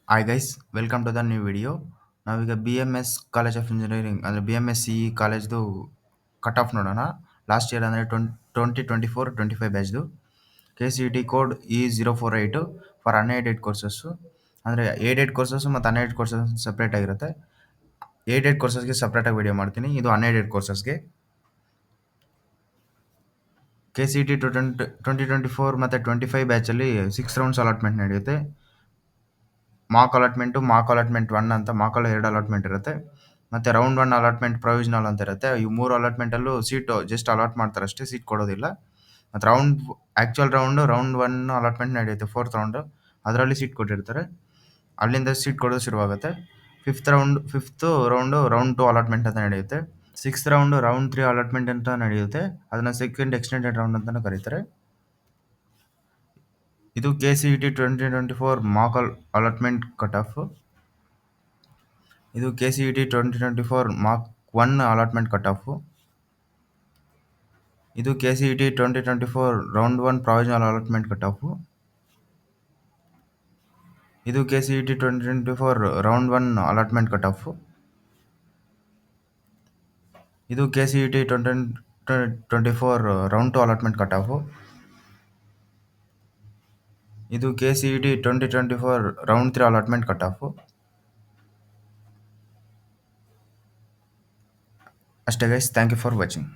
Hi guys, welcome to the new video. ನಾವೀಗ B M S college of engineering ಅಂದರೆ B M S C E ಕಾಲೇಜ್ದು cut off ನೋಡೋಣ. Last year ಅಂದರೆ 2024-25 ಬ್ಯಾಚ್ದು K C E T code E048 for unaided courses. ಅಂದರೆ aided courses ಮತ್ತು unaided courses separate ಆಗಿರುತ್ತೆ. Aided ಕೋರ್ಸಸ್ಗೆ ಸಪ್ರೇಟಾಗಿ ವಿಡಿಯೋ ಮಾಡ್ತೀನಿ. ಇದು ಅನ್ಏಡೆಡ್ ಕೋರ್ಸಸ್ಗೆ ಕೆ ಸಿ ಇ ಟಿ 2024 ಮತ್ತು 25 ಬ್ಯಾಚಲ್ಲಿ 6 ರೌಂಡ್ಸ್ ಅಲಾಟ್ಮೆಂಟ್ ನಡೆಯುತ್ತೆ. ಮಾಕ್ ಅಲಾಟ್ಮೆಂಟ್ 1 ಅಂತ ಮಾಕಲ್ಲಿ 2 ಅಲಾಟ್ಮೆಂಟ್ ಇರುತ್ತೆ. ಮತ್ತು ರೌಂಡ್ 1 ಅಲಾಟ್ಮೆಂಟ್ ಪ್ರೊವಿಷನಲ್ ಅಂತ ಇರುತ್ತೆ. ಈ 3 ಅಲಾಟ್ಮೆಂಟಲ್ಲೂ ಸೀಟು ಜಸ್ಟ್ ಅಲಾಟ್ ಮಾಡ್ತಾರೆ ಅಷ್ಟೇ, ಸೀಟ್ ಕೊಡೋದಿಲ್ಲ. ಮತ್ತು ಆ್ಯಕ್ಚುಯಲ್ ರೌಂಡ್ 1 ಅಲಾಟ್ಮೆಂಟ್ ನಡೆಯುತ್ತೆ, 4th ರೌಂಡು. ಅದರಲ್ಲಿ ಸೀಟ್ ಕೊಟ್ಟಿರ್ತಾರೆ. ಅಲ್ಲಿಂದ ಸೀಟ್ ಕೊಡೋದು ಶುರುವಾಗುತ್ತೆ. ಫಿಫ್ತ್ ರೌಂಡು ರೌಂಡ್ 2 ಅಲಾಟ್ಮೆಂಟ್ ಅಂತ ನಡೆಯುತ್ತೆ. 6th ರೌಂಡು ರೌಂಡ್ 3 ಅಲಾಟ್ಮೆಂಟ್ ಅಂತ ನಡೆಯುತ್ತೆ. ಅದನ್ನು ಸೆಕೆಂಡ್ ಎಕ್ಸ್ಟೆಂಡೆಡ್ ರೌಂಡ್ ಅಂತಲೂ ಕರೀತಾರೆ. ಇದು K C E T 2024 mock allotment cut off. ಇದು K C E T 2024 mark 1 allotment cut off. ಇದು K C E T 2024 round 1 provisional allotment cut off. ಇದು K C E T 2024 round 1 allotment cut off. ಇದು K C E T 2024 round 2 allotment cut off. ಇದು K C E T 2024 round 3 allotment cut off. ಅಷ್ಟೇ guys, thank you for watching.